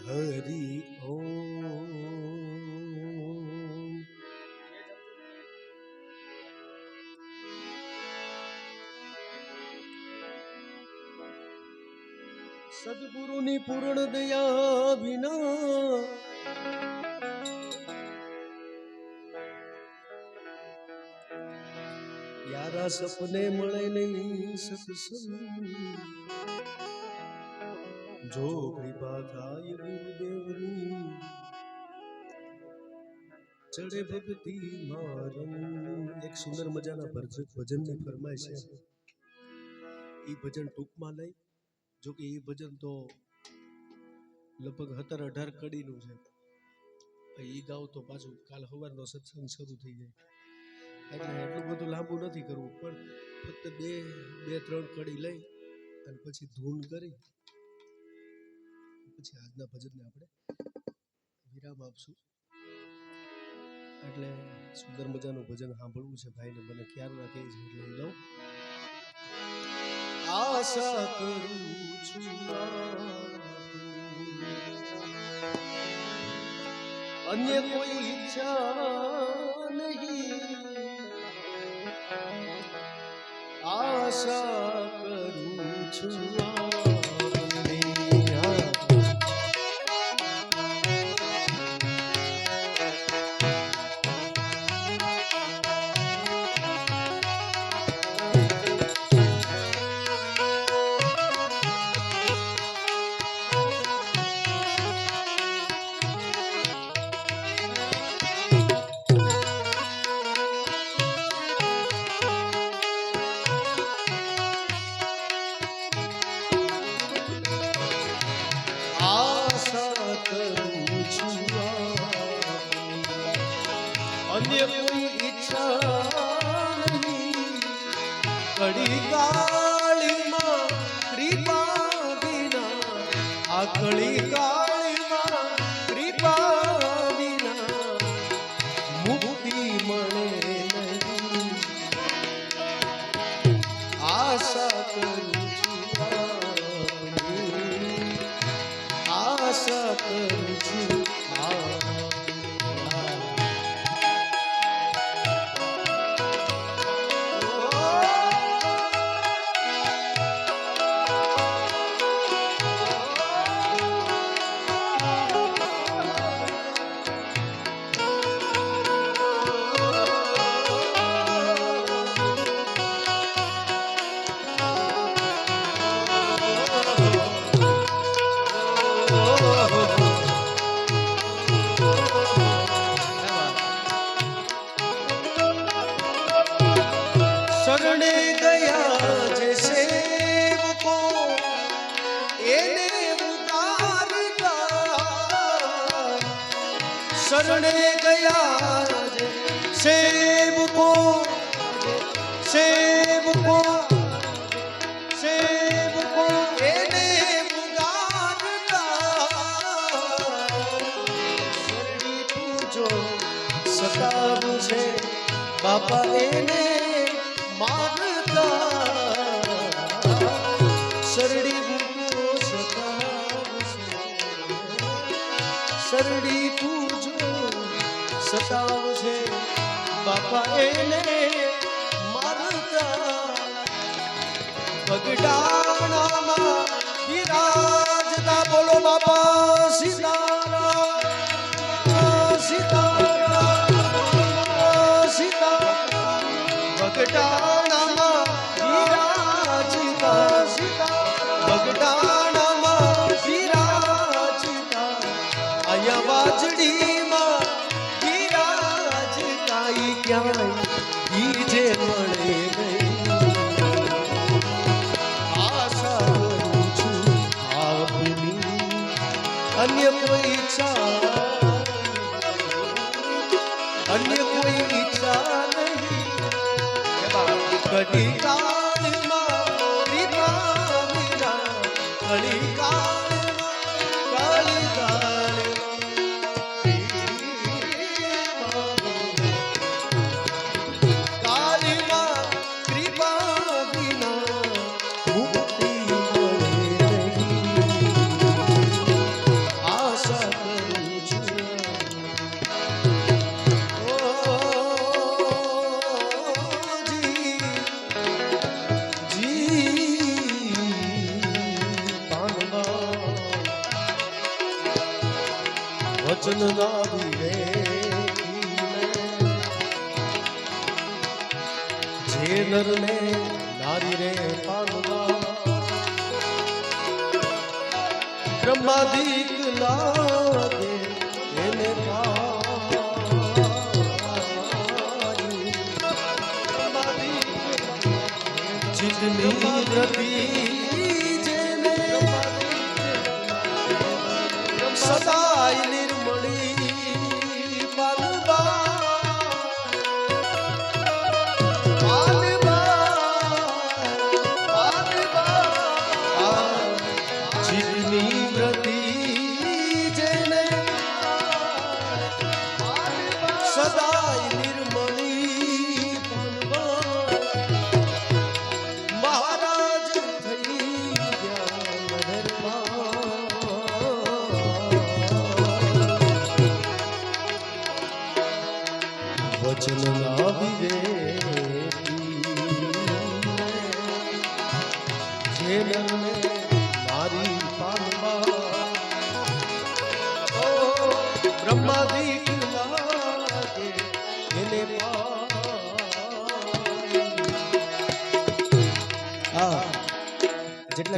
હરિ ઓમ સદગુરુની પૂર્ણ દયા વિના યારા સપને મળે નહીં સત્સંગ જો કૃપા થાય ગુરુદેવની ચડે ભક્તિ મારમ. એક સુંદર મજાના ભજનની ફરમાઈશ છે. એ ભજન ટૂંકમાં લઈ, જો કે એ ભજન તો લગભગ 17-18 કડીનું છે. એ ગાવ તો પાછું કાલ સવારનો સત્સંગ શરૂ થઈ જાય, એટલે એટલું બધું લાંબુ નથી કરવું, પણ ફક્ત બે ત્રણ કડી લઈ અને પછી ધૂન કરી પછી આજના ભજનને આપણે વિરામ આપશું. એટલે સુંદર મજાનું ભજન સાંભળવું છે ભાઈને, મને ક્યારના કહે છે એટલે લઉં. આશા કરું છું અન્ય કોઈ ઈચ્છા નહીં, આશા કરું છું અન્ય કોઈ ઈચ્છા નહીં, કડી કાળીમાં કૃપા વિના, આ કડી કાળીમાં કૃપા વિના મુક્તિ મળે નહીં. આશા કરું છું આશા કરું છું શરણે ગયા જે સેવકો એને ઉતારતા, શરણે ગયા જે સેવકો સેવકો સેવકો એને ઉતારતા, શરણી પૂજો સતાવું છે બાપા એને મારતા, શરડી પૂજો સતાવશે, શરડી પૂજો સતાવશે બાપા એને મારતા. પગડાણામાં વિરાજતા બોલો બાપા સીતારામ સીતારામ સીતારામ. પગડાણામાં વિરાજતા પગડાણામાં વિરાજતા, અહીંયા વાજડીમાં વિરાજતા, ઈ ક્યાંય ઈ જે મળે નહીં. આશા કરું છું આપની અન્ય કોઈ ઈચ્છા, અન્ય કોઈ ઈચ્છા નહીં. કડી કાળ વચન નાવી રે જે નરને નારી રે પામવા બ્રહ્માદિક લાગે એને જીતની વ્રતિ જેને સદાય નિર્મળી જીતની વ્રતિ જેને સદાય નિર્મળી મહારાજ થઈ ગયા વચન નાવી રે જે નરને મારી પામવા બ્રહ્માદિક લાગે એને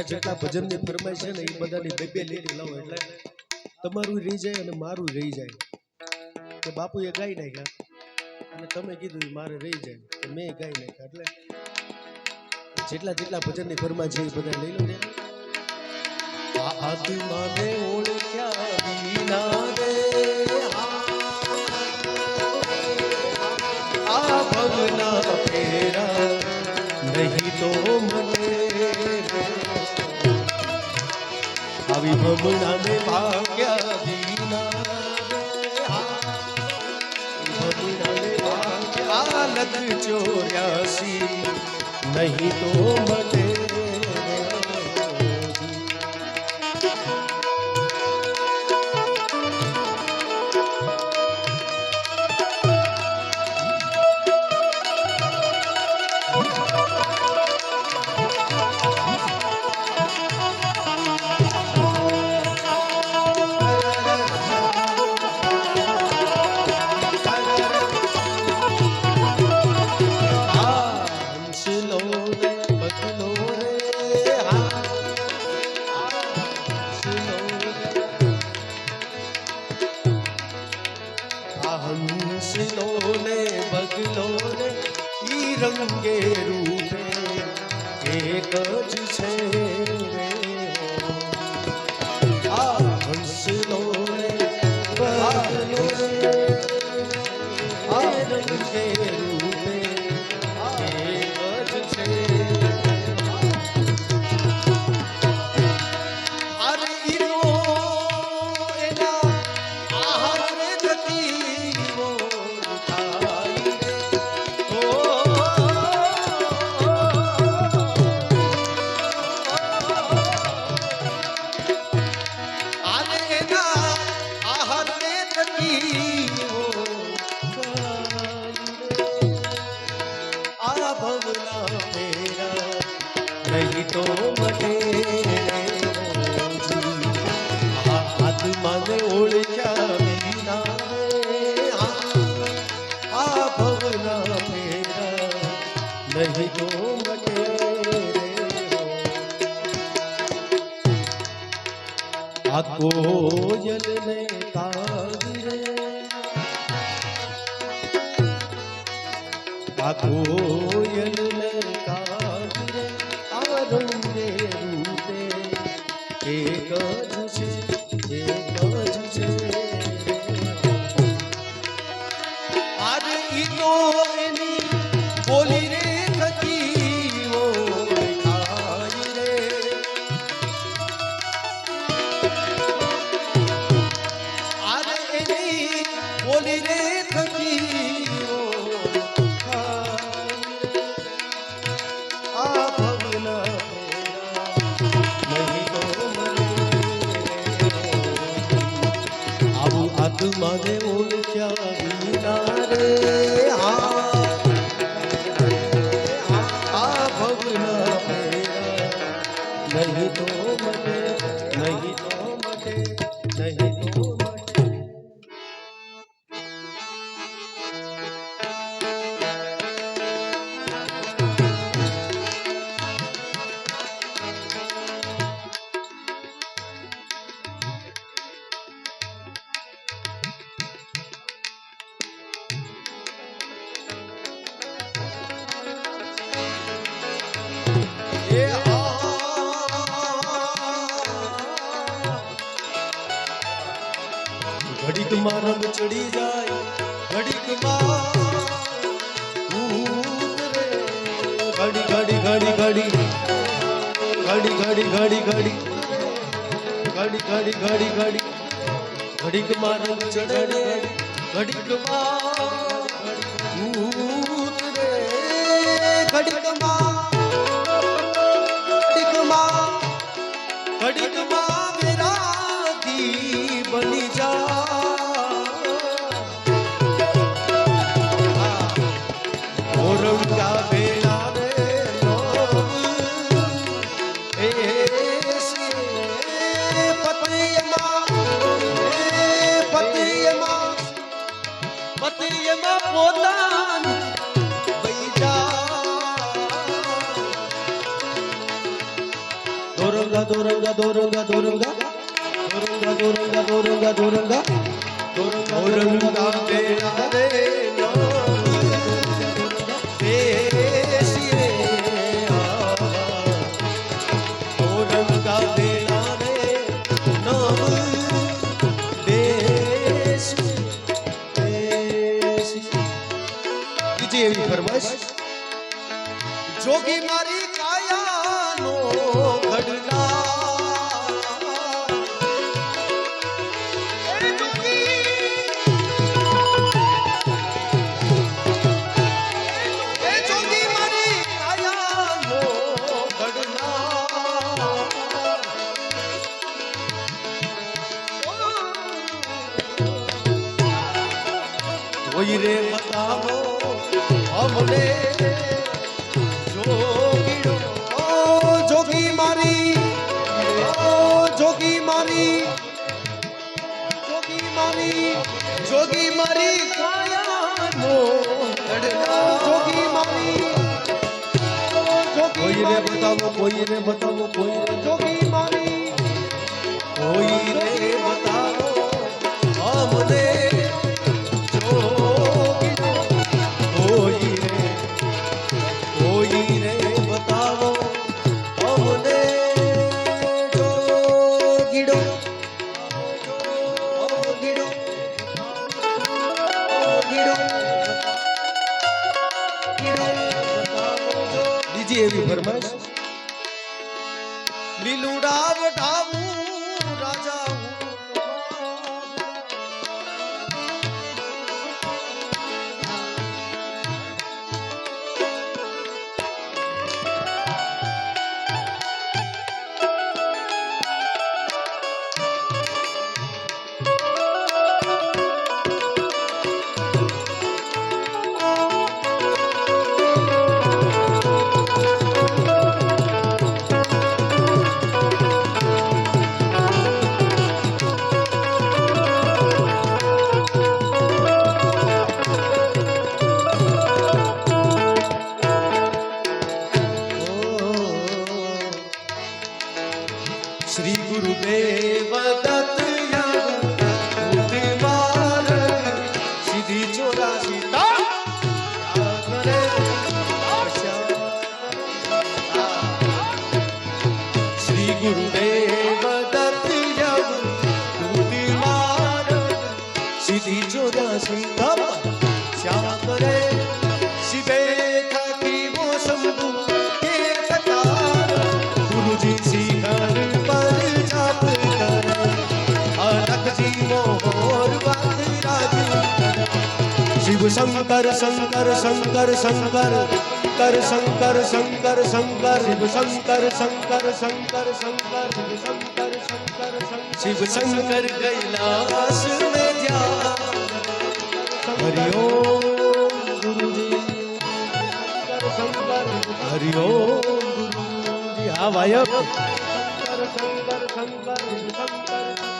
જેટલા ભજનની ફરમાઈશ છે ને એ બધાની બે લીટી લાવો એટલે તમારું રહી જાય અને મારું રહી જાય કે બાપુએ ગાઈ નાખ્યા અને તમે કીધું મારે રહી જાય તો મેં ગાઈ નાખ્યા એટલે જેટલા ભજનની ફરમાઈશ છે એ બધા લઈ લો ને આત્માને ઓળખ્યા વિના રે આ ભવના ફેરા નહીં તો મને આવી ભમણાને ભાગ્યા વિના ભમણાને ભાગ્યા લખ 84 નહીં તો મને હંસલો ને બગલો ને ઈ રંગે રૂપે એક જ છે આ હંસલો ને બગલો ને આ રંગે રૂપે એક જ છે અરે ઈનો એના આહારે થતી નહીં તો મને આત્માને ઓળખ્યા વિના આ ભવના ફેરા નહીં તો મને આ કોયલને કાગરે આ કોયલને કાગરે આ રંગે રૂપે એક જ છે આજ ઈ તો એની બોલી રે થકી ઓળખાય રે આજ એની બોલી રે થકી આત્માને ઓળખ્યા વિના રે આ ભવના ફેરા નહીં તો મને નહીં તો મને નહીં તો મને ચડી જાય ઘડીકમાં ઘડી ઘડી ઘડી ઘડી ઘડી ઘડી ઘડી ઘડી ઘડી ઘડી ઘડી ઘડી ઘડીકમાં રંગ ચડે ઘડીકમાં ઉતરે ઘડીકમાં ઘડીકમાં વિરાગી બની જા ઓરંગા વેલા રે પતિયમાં પોતાન દોરંગા દોરંગા દોરંગા દોરંગા દોરંગા દોરંગા દોરંગા દોરંગા દોરંગા બેડા રે દેશીએ દોરંગા બેડા રે નવ દેશ બીજી એવી ફરમાઈશ જોગી મારી કાયાનો ઘડલા જોગી મારી કાયાનો ઘડલા કોઈ રે બતાવો અમને જોગી મારી જોગી મારી જોગી મારી જોગી મારી કાયાનો ઘડલા જોગી મારી કોઈને બતાવો કોઈને બતાવો કોઈને જોગી મારી કોઈને બતાવો અમને એવી ફરમાઈશ લીલુડા વટાવું રાજા શ્રી ગુરુદેવ દત્ત સીધી ચોરાસી શ્રી ગુરુદેવ દત્ત સીધી ચોરાસી શ્યામ કરે શિવે થાકી વો શંભુ કે સકાર ગુરુજી શિખર शिव शंकर शंकर शंकर शंकर कर शंकर शंकर शंकर शिव शंकर शंकर शंकर शंकर शिव शंकर कैलाश में जा हरि ओम गुरुजी हरि ओम गुरुजी हाँ भाई शंकर शंकर शंकर शंकर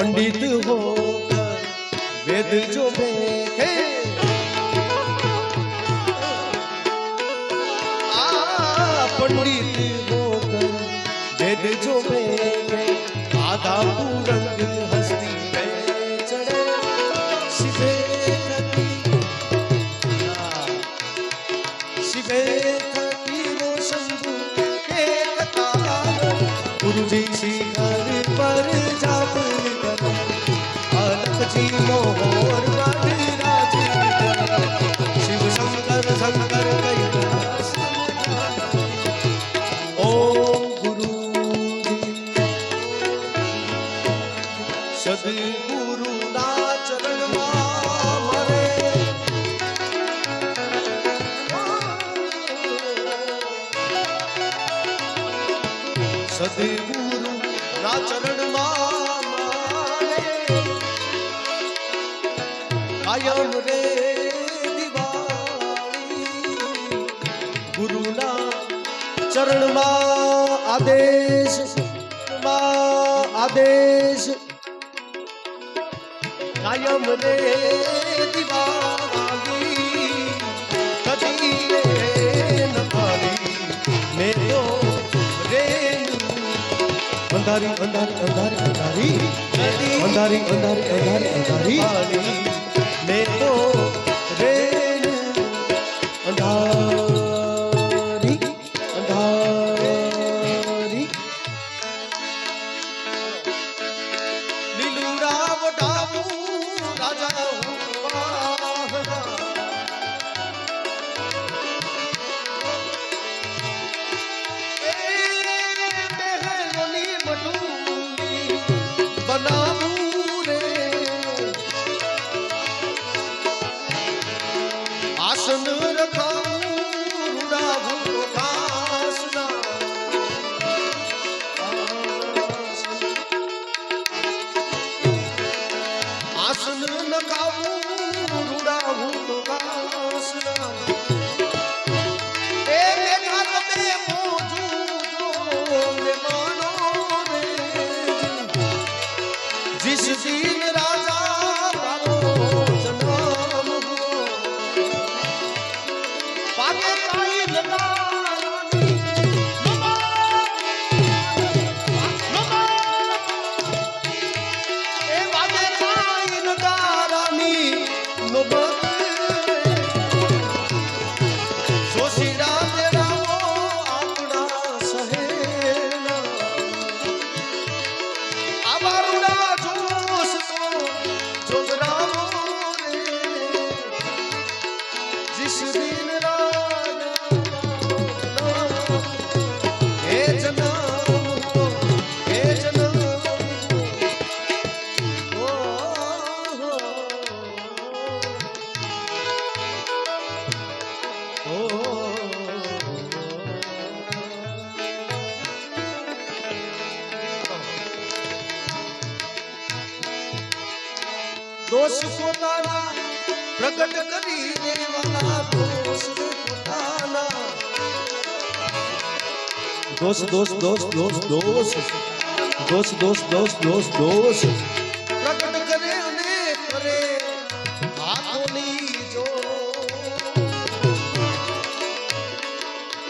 पंडित होकर वेद जो देखे पंडित होकर वेद जो देखे आधा पूरंग हस्ती में चढ़े शिवे शिवे वो शंभु के गुरु जी शिखर पर जाप कर अलख जी मोहर राज शिव शंकर शंकर कैलाश ओम गुरु सदगुरु ना चरण मारे सदगुरु ना चरण मारे कायम रे दिवाली गुरु ना चरण आदेश आदेश कायम रे दिवाली कदी न पाली मैं तो अंधारी अंधारी अंधारी अंधारी अंधारी अंधारी अंधारी अंधारी मैं तो रेन अंधारी अंधारी लीलूरा वटाऊ राजा आसन रखाऊं रुड़ाऊं घासना आसन रखाऊं रुड़ाऊं घासना ए मेघा रमे मौजूदो में मानो रे जिस दिन राजा दोष पोताना प्रकट करी देवाना दोष पोताना दोष दोष दोष दोष दोष दोष दोष दोष दोष दोष प्रकट करे ने करे हाथोनी जो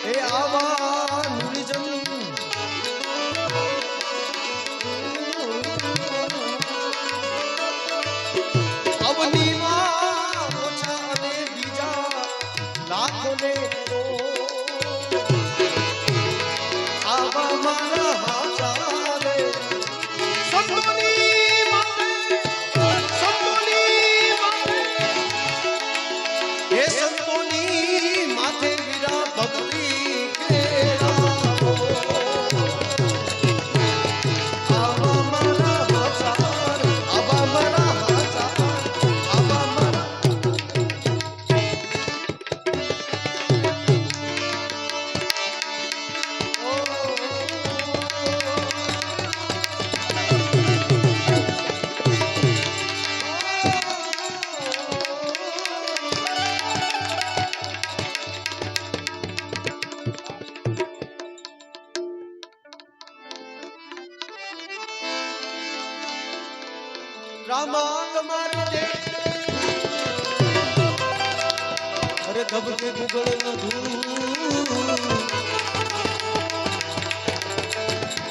ए आवा निजम लाखों ने तो आवा मारा हाचारे संतोनी माथे ये संतोनी माथे वीरा भक्ति के आवा मारा हाचार आवा मारा हाचार રામા તમારે દે અરે ધબકે ગુગળ ધૂ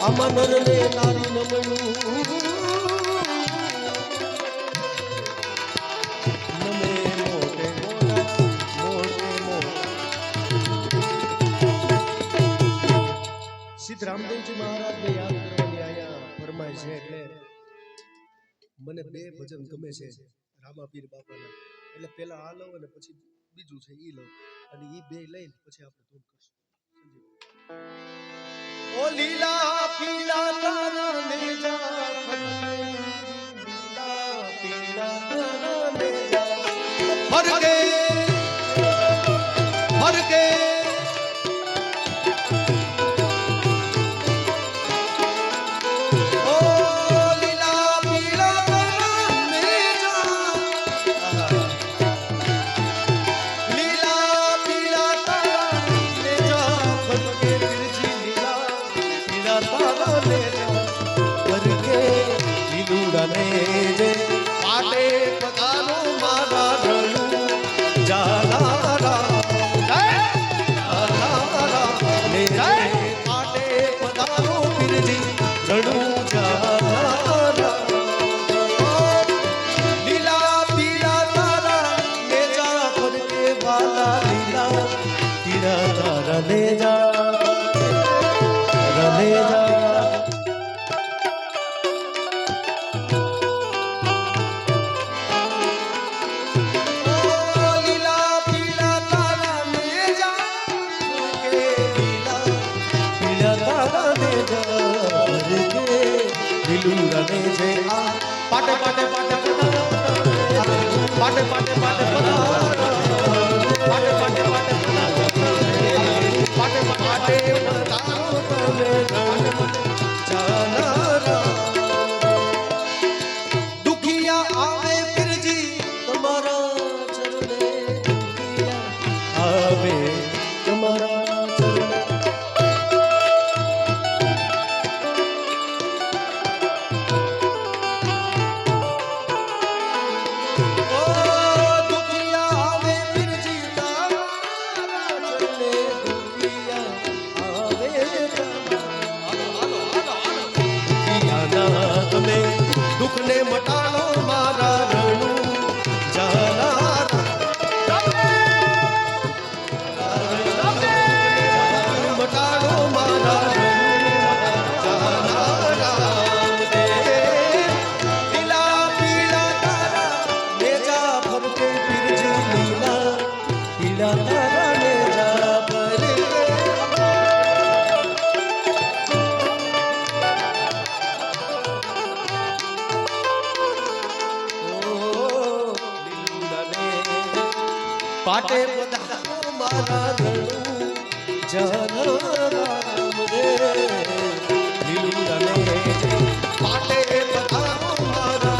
આમાં નર ને નારી નમણું નમે મોટે મોટા સિદ્ધ રામદેવજી મહારાજને યાદ કરવાની આયા ફરમાય છે એટલે મને બે ભજન ગમે છે રામાપીર બાપાના એટલે પેલા આ લઉં અને પછી બીજું છે ઈ લઉં અને ઈ બે લઈને પછી આપણે ધૂન કરશું ઓ લીલા પીલા તારા નેજા લીલા પીલા તારા નેજા ફરકે ફરકે પાટે પધારો મારા રણું જાનારા ને પાટે પધારો પીરજી રણું જાનારા લીલા પીલા તારા નેજા ફરકે વાલા લીલા પીલા તારા નેજા રનેજા પાટે પાટે પાટે પાટે પાટે પાટે પાટે પાટે પાટે પાટે પાટે દુખિયા આવે પીરજી તમારા ચરણે દુખિયા આવે તમારા દુઃખને મટાડો મારા રણું મટાડો મારા લીલા પીલા તારા નેજા ફરકે પીરજી લીલા પીલા તારા નેજા ફરકે પાટે પધારો મારા રણું જાનારામ રે લીલું રને પાટે પધારો મારા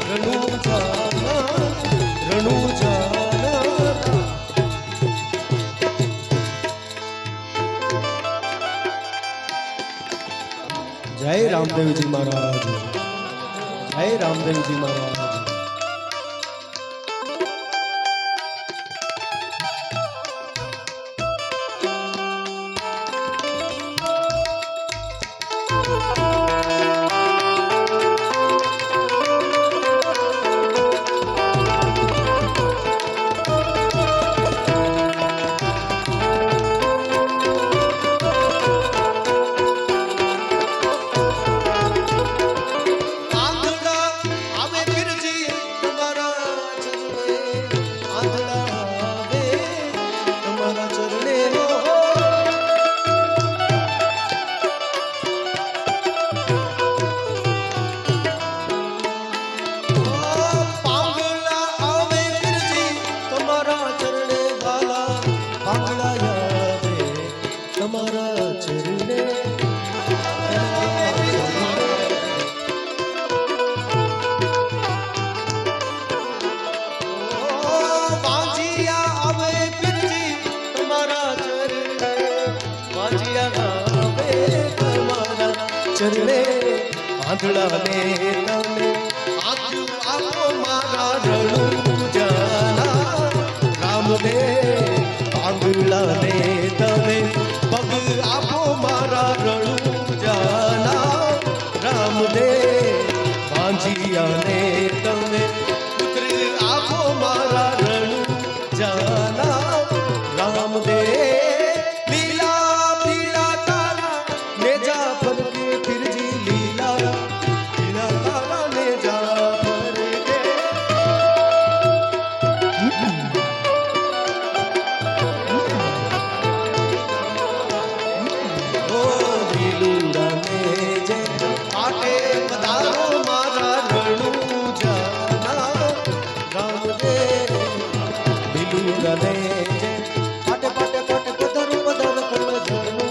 રણું જાનારામ જય રામદેવજી મહારાજ જય રામદેવજી મહારાજ ચરણે આંધળાને તમે આંધળું પિયાને તમે પુત્ર આપો મારા રણુ જાના રામદેવ લીલા પીલા તારા ને જાફર કે ફિરજી લીલા પીલા તારા ને જાફર કે ઓ લીલુડા ને જે આટે પધારો મારા રણુ જાના રામદેવ લીલુડા ને જે પાટે પાટે પાટે પધારો પધારો કર રણુ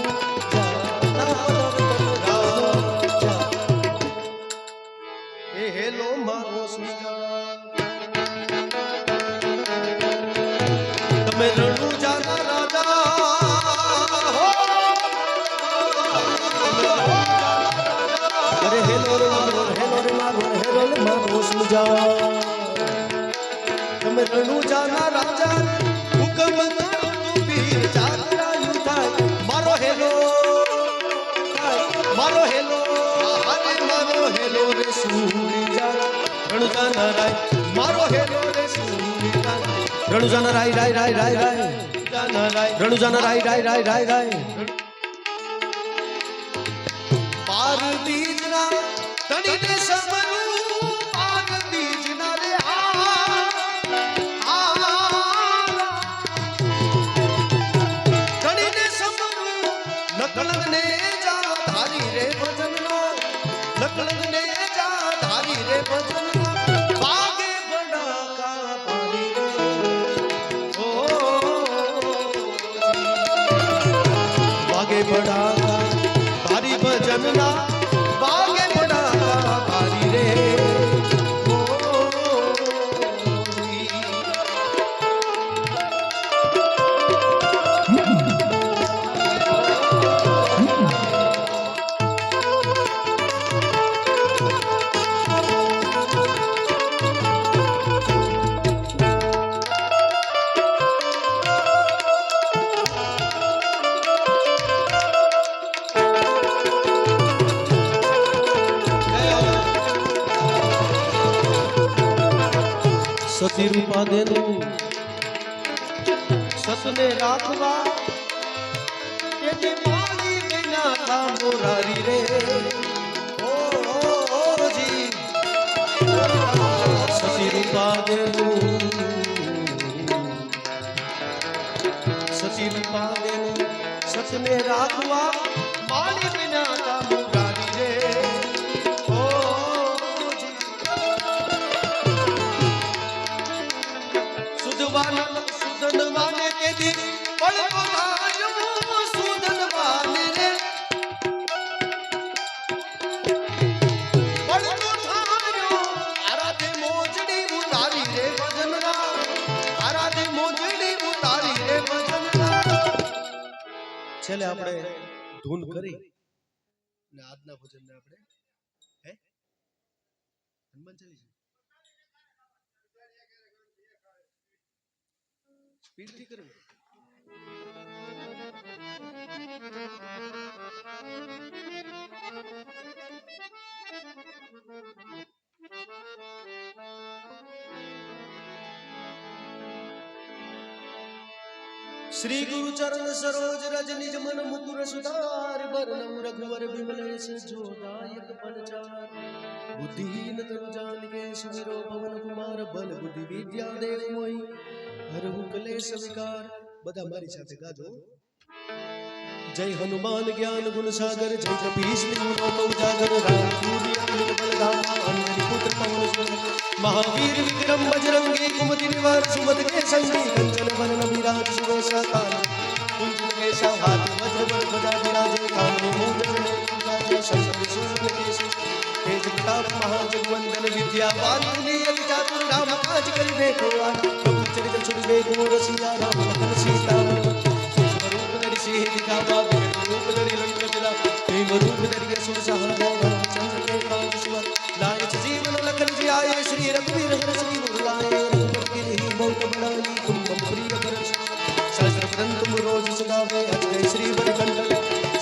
જાના એ હેલો મારો સુજા તમે રણુ જાના રાજા હો અરે હેલો રે મારો સુજા તમે રણુ જાના રાજા હુકમ કરો પીર જાગરાયું થાય મારો હેલો અરે મારો હેલો રે સૂરજા રણુ જાના રાય મારો હેલો રે સૂરજા રણુ જાના રાય રાય રાય રાય રાય જાના રાય રણુ જાના રાય રાય રાય રાય રાય પાર બીજના તણીને સમરું પાર બીજના રે તણીને સમરું નકલંગને જા ધારી રે ભજનના નકલંગને જા ધારી રે ભજનના બાગે બડાકા પાડી રે ઓ બાગે બડાકા ભારી ભજનના બાગે બડાકા ભારી રે સતી રૂપા દેનું સતને રાખવા તેથી મારી વિના થા મોરારી રે ઓ જી સતી રૂપા દેનું સતને રાખવા મારી વિના થા મોરારી રે સુધનવાને તેથી પડતો થાયો સુધનવાને રે પડતો થાયો આરાધે મોજડી ઉતારી રે ભજનના આરાધે મોજડી ઉતારી રે ભજનના છેલ્લે આપણે ધૂન કરી ને આજના ભજનને આપણે હનુમાન ચાલીસા સ્પીડથી કરો श्री गुरु चरण सरोज रज निज मन मुकुर सुधार बरनम रघुवर विमलेश जोदायक फलचार बुद्धिहीन तनु जानिके सुमिरो पवन कुमार बल बुद्धि विद्या देव मोहि हरहु कलेश विकार બધા મારી સાથે ગાજો जय हनुमान ज्ञान गुण सागर जय कपीश तिहु उजागर राम सूर्य अग्नि बलधामा अंजनी पुत्र पवन सुत महावीर विक्रम बजरंगी कुमति निवार सुमति के संगी कंचन वरण विराज सुवेशा काल कुंजन केशा हाथ वज्र बल ध्वजा विराजे कामने मूंज जनेऊ शंकर सूर्य केशरी तेज प्रताप महाजगवंदन विद्यावान गुणी अति चातुर राम काज करि देखो प्रभु चरित छुड़बे गुण रसिया राम लखन सीता सिंह दिखावा रूप धरि लंक जला प्रेम रूप धरि असुर सहारा रामचंद्र के काज सुवर लाए जीवन लखन जियाए श्री रघुवीर हर श्री बुलाए रघुपति के ही बहुत बड़ाई तुम मम प्रिय भरत सहस्र बदन तुम रोज सुनावे अजय श्री बरकंडल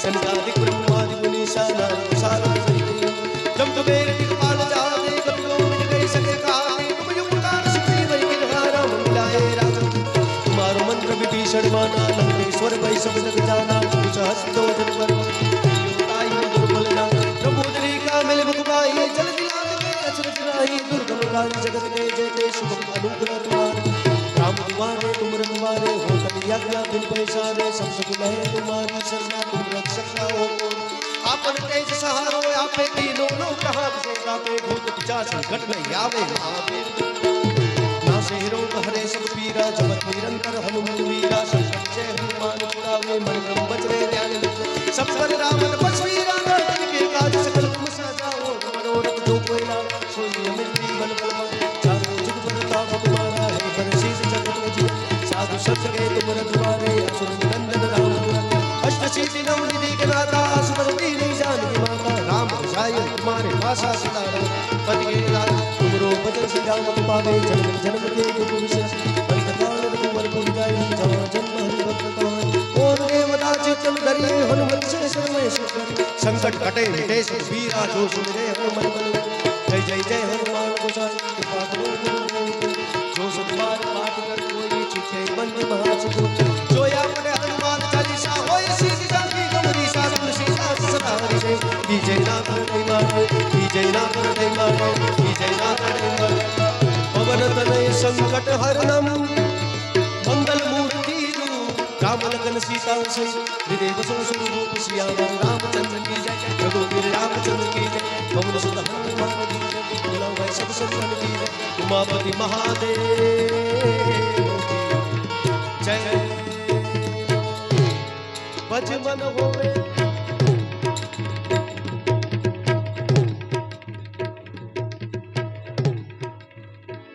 सनकादिक ब्रह्मादि मुनीसा नारद सारद जम कुबेर दिखपाल जाते कपिलो गणमाना लंकेश्वर भाई सब जग जाना हस्तो जनवर दुर्बल ना प्रभु का मिल मुखबाई जल दिलाग के अचरज नाही दुर्गम काज जगत के जय जय शुभ अनुग्रह तुम्हारे राम तुम्हारे तुम रखवारे हो कन्या बिन पैसारे सब सुख लहे तुम्हारी शरणा तुम रक्षक हो आपन तेज सहारो आपे तीनों लोग कहा से आपे भूत पिशाच संकट में आवे ना से रोग हरे सब पीरा जपत निरंतर हनुमत वीरा संकट से हनुमान छुड़ावे मन क्रम बचरे ध्यान सब पर रावण बसवीरा के काज सकल तुम सजाओ मनोरथ जो कोई ना सोई अमित जीवन बलवान चारों जुग पर ताप तुम्हारा है पर शीश जगत में साधु शब्द के तुम रखवारे असुर निरंजन राम अष्ट सिद्धि नव निधि के नाथा सुपर दीनी जानकी माता राम रसायन तुम्हारे भाषा सितारा पति के लाल तुमरो भजन सिद्धांत पावे जन्म जन्म के दुख विशेष अंतकाल रघुवर पुर जाय जहाँ जन्म हरि भक्त कहाय और देवता चित्तन धरिए हनुमत से सर्वेश्वर संकट कटे मिटे सब वीरा जो सुमिरे हनुमन बल जय जय जय हनुमान गोसाई कृपा करो गुरु जो सतबार पाठ कर कोई चिते बंद महासुख जो या पढ़े हनुमान चालीसा होय सीधी जाती गमरी सा तुलसी सा सदा हरि जय नाथ हरि मारे जय नाथ हरि मारे जय नाथ हरि मारे पवन तनय संकट हरणम मंगल मूर्ति राम लखन सीता सहित हृदय बसो स्वरूप सियावर रामचंद्र की जय रघुवीर रामचंद्र की जय पवन सुत हनुमान की जय बोला भाई सब संतन की जय उमापति महादेव जय भज मन होवे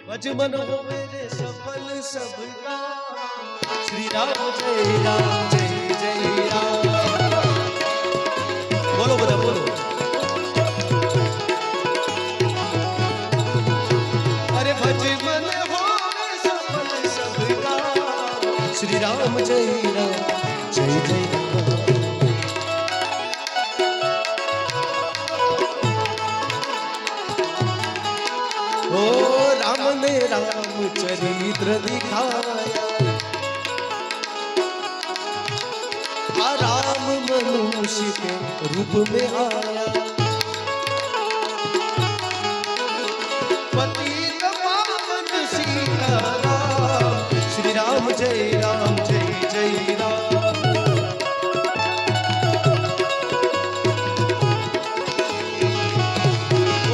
भज मन होवे रे सफल सबका श्री राम जय राम बोलो बोलो बोलो अरे भज मन होवे सफल सबका श्री राम जय राम ओ राम ने राम चरित्र दिखाया राम मनुष्य के रूप में आया पतित पावन सीताराम श्री राम जय राम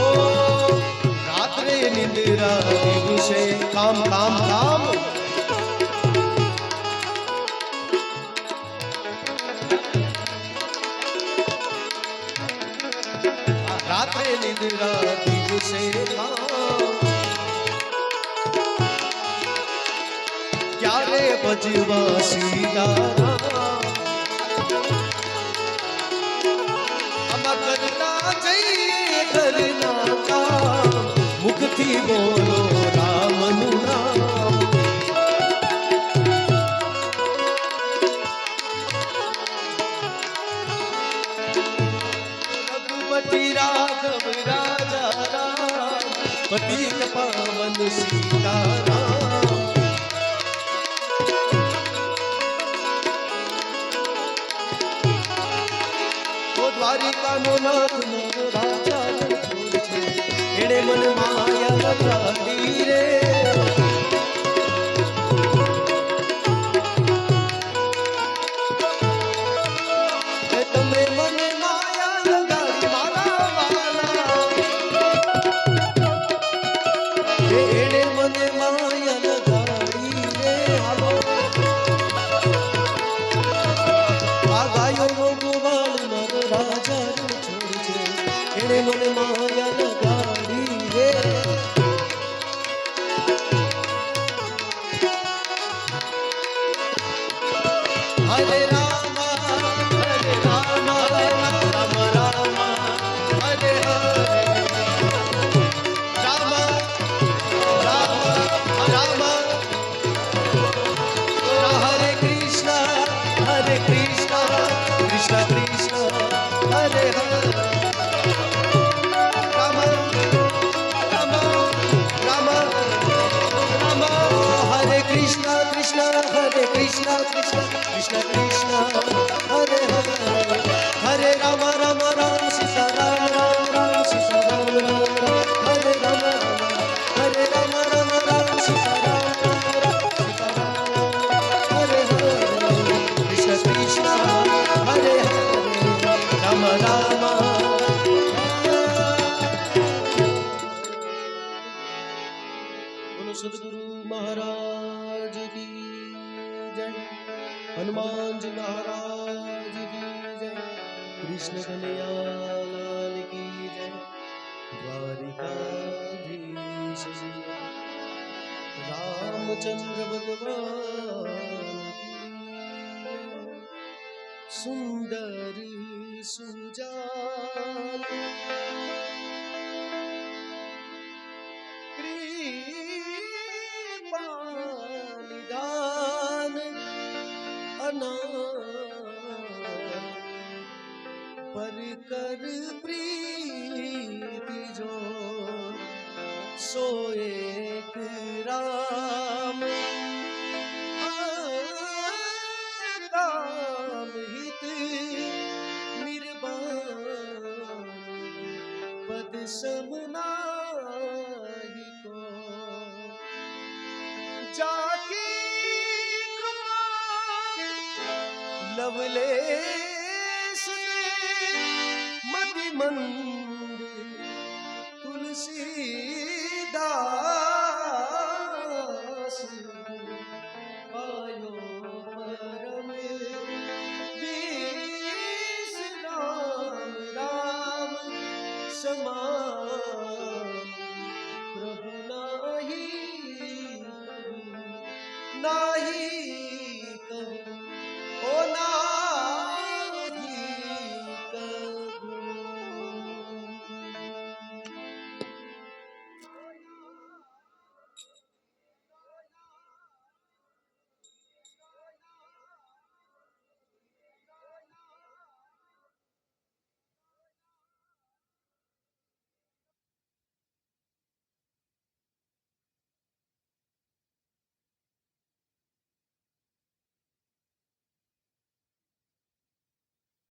ओ रात्रे निद्रा दिवसे काम काम काम रात्रे निद्रा दिवसे क्या रे बजवा सीताराम हम करना चाहिए करना का मुख थी बोलो राम नाम रघुपति राघव राजा राम पतित पावन सीताराम ओ द्वारिका नो नाथ मोर राजा एड़े मन माया लगाड़ी रे कृष्णा कृष्णा कृष्णा कृष्णा हरे हरे हरे राम राम राम सीता राम राम राम सीता राम राम राम हरे राम राम राम सीता राम राम राम सीता राम हरे हरे कृष्णा कृष्णा हरे हरे राम राम बोलो सदगुरु महाराज की जय हनुमान जी महाराज की जय कृष्ण कन्हैया की जय द्वारिकाधीश जी रामचंद्र भगवान की जय सुंदर सुजान कृपा निधान अनाथ पर कर प्रीति जो सो एक राम काम हित निर्वाण पद समनाहि को जाकी कृपा लवलेश मति मंद तुलसीदास पायो परम बीस राम राम समान प्रभु नाही प्रभु नाही